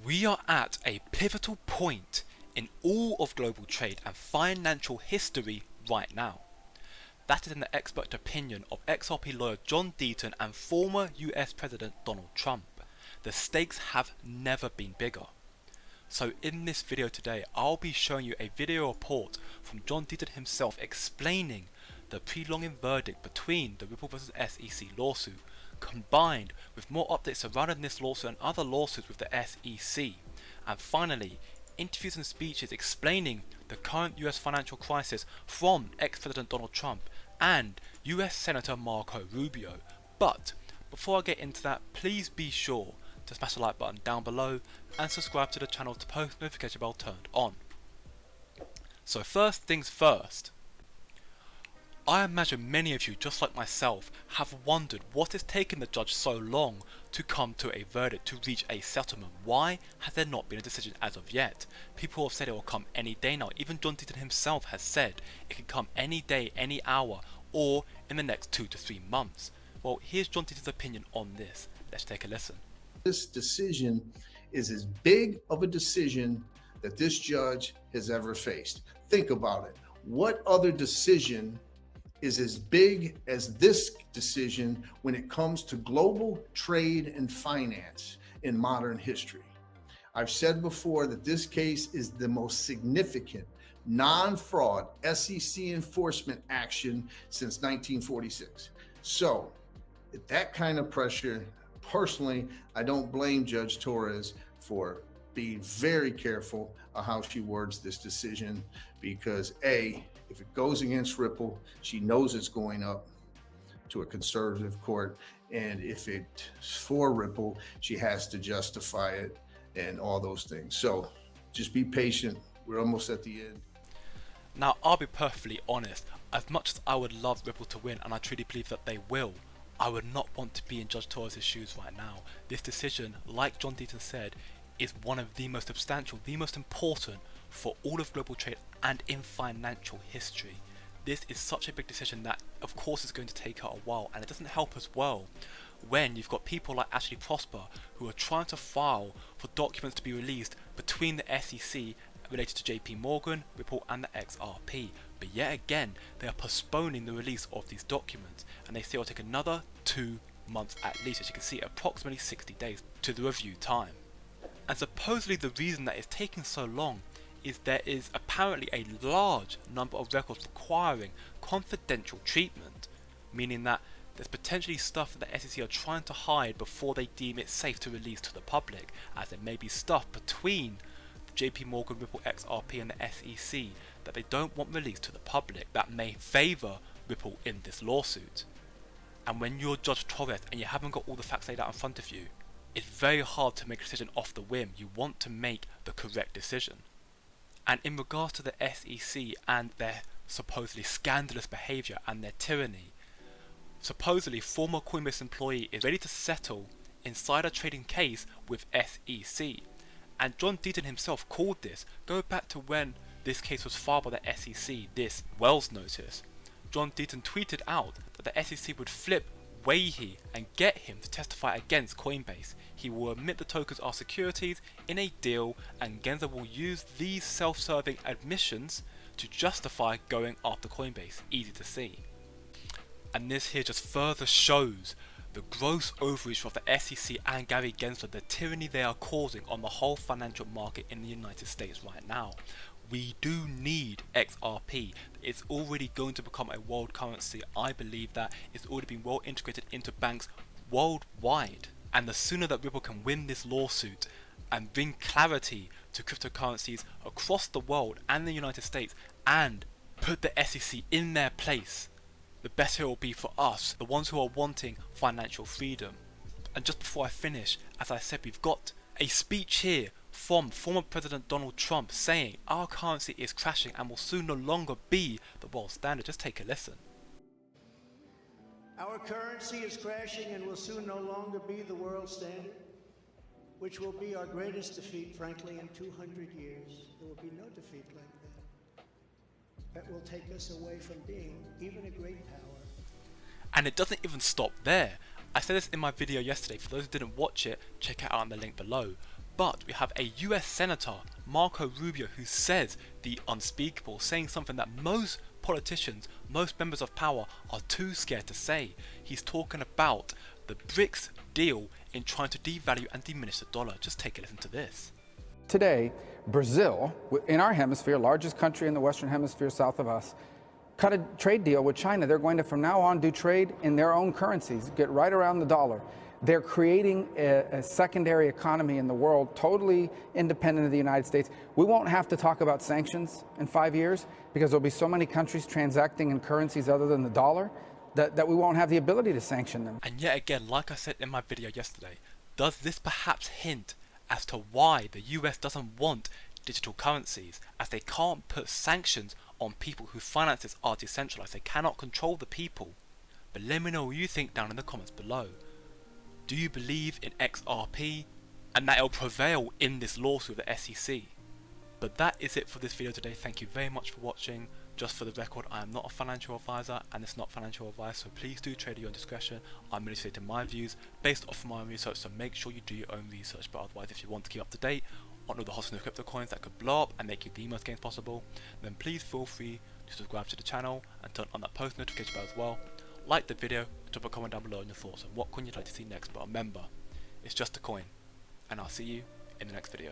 We are at a pivotal point in all of global trade and financial history right now. That is in the expert opinion of XRP lawyer John Deaton and former US President Donald Trump. The stakes have never been bigger. So in this video today, I'll be showing you a video report from John Deaton himself explaining the prolonging verdict between the Ripple vs SEC lawsuit, combined with more updates surrounding this lawsuit and other lawsuits with the SEC, and finally, interviews and speeches explaining the current US financial crisis from ex-President Donald Trump and US Senator Marco Rubio. But before I get into that, please be sure to smash the like button down below and subscribe to the channel to post notification bell turned on. So first things first, I imagine many of you, just like myself, have wondered what is taking the judge so long to come to a verdict, to reach a settlement. Why has there not been a decision as of yet? People have said it will come any day now. Even John Deaton himself has said it can come any day, any hour, or in the next 2 to 3 months. Well, here's John Deaton's opinion on this. Let's take a listen. This decision is as big of a decision that this judge has ever faced. Think about it. What other decision is as big as this decision when it comes to global trade and finance in modern history? I've said before that this case is the most significant non-fraud SEC enforcement action since 1946. So, at that kind of pressure, personally, I don't blame Judge Torres for being very careful of how she words this decision, because A, if it goes against Ripple, she knows it's going up to a conservative court, and if it's for Ripple, she has to justify it and all those things. So just be patient. We're almost at the end. Now, I'll be perfectly honest, as much as I would love Ripple to win, and I truly believe that they will, I would not want to be in Judge Torres' shoes right now. This decision, like John Deaton said, is one of the most substantial, the most important for all of global trade and in financial history. This is such a big decision that of course is going to take her a while, and it doesn't help as well when you've got people like Ashley Prosper who are trying to file for documents to be released between the SEC related to JP Morgan, Ripple and the XRP. But yet again, they are postponing the release of these documents, and they say it will take another 2 months at least. As you can see, approximately 60 days to the review time. And supposedly the reason that it's taking so long is there is apparently a large number of records requiring confidential treatment, meaning that there's potentially stuff that the SEC are trying to hide before they deem it safe to release to the public, as there may be stuff between JP Morgan, Ripple, XRP and the SEC that they don't want released to the public that may favour Ripple in this lawsuit. And when you're Judge Torres and you haven't got all the facts laid out in front of you, it's very hard to make a decision off the whim. You want to make the correct decision. And in regards to the SEC and their supposedly scandalous behaviour and their tyranny, supposedly former Coinbase employee is ready to settle insider trading case with SEC. And John Deaton himself called this, go back to when this case was filed by the SEC, this Wells notice. John Deaton tweeted out that the SEC would flip Waihe and get him to testify against Coinbase. He will admit the tokens are securities in a deal, and Gensler will use these self-serving admissions to justify going after Coinbase. Easy to see. And this here just further shows the gross overreach of the SEC and Gary Gensler, the tyranny they are causing on the whole financial market in the United States right now. We do need XRP. It's already going to become a world currency. I believe that it's already been well integrated into banks worldwide. And the sooner that Ripple can win this lawsuit and bring clarity to cryptocurrencies across the world and the United States and put the SEC in their place, the better it will be for us, the ones who are wanting financial freedom. And just before I finish, as I said, we've got a speech here from former President Donald Trump saying our currency is crashing and will soon no longer be the world standard. Just take a listen. Our currency is crashing and will soon no longer be the world standard, which will be our greatest defeat, frankly, in 200 years. There will be no defeat like that. That will take us away from being even a great power. And it doesn't even stop there. I said this in my video yesterday. For those who didn't watch it, check it out on the link below. But we have a US Senator, Marco Rubio, who says the unspeakable, saying something that most politicians, most members of power are too scared to say. He's talking about the BRICS deal in trying to devalue and diminish the dollar. Just take a listen to this. Today, Brazil, in our hemisphere, largest country in the Western Hemisphere south of us, cut a trade deal with China. They're going to, from now on, do trade in their own currencies, get right around the dollar. They're creating a secondary economy in the world, totally independent of the United States. We won't have to talk about sanctions in 5 years because there'll be so many countries transacting in currencies other than the dollar that we won't have the ability to sanction them. And yet again, like I said in my video yesterday, does this perhaps hint as to why the US doesn't want digital currencies, as they can't put sanctions on people whose finances are decentralized? They cannot control the people. But let me know what you think down in the comments below. Do you believe in XRP and that it'll prevail in this lawsuit with the SEC? But that is it for this video today. Thank you very much for watching. Just for the record, I am not a financial advisor and it's not financial advice, so please do trade at your own discretion. I'm merely stating my views based off my own research, so make sure you do your own research. But otherwise, if you want to keep up to date on all the hot new crypto coins that could blow up and make you the most gains possible, then please feel free to subscribe to the channel and turn on that post notification bell as well. Like the video, drop a comment down below on your thoughts on what coin you'd like to see next. But remember, it's just a coin, and I'll see you in the next video.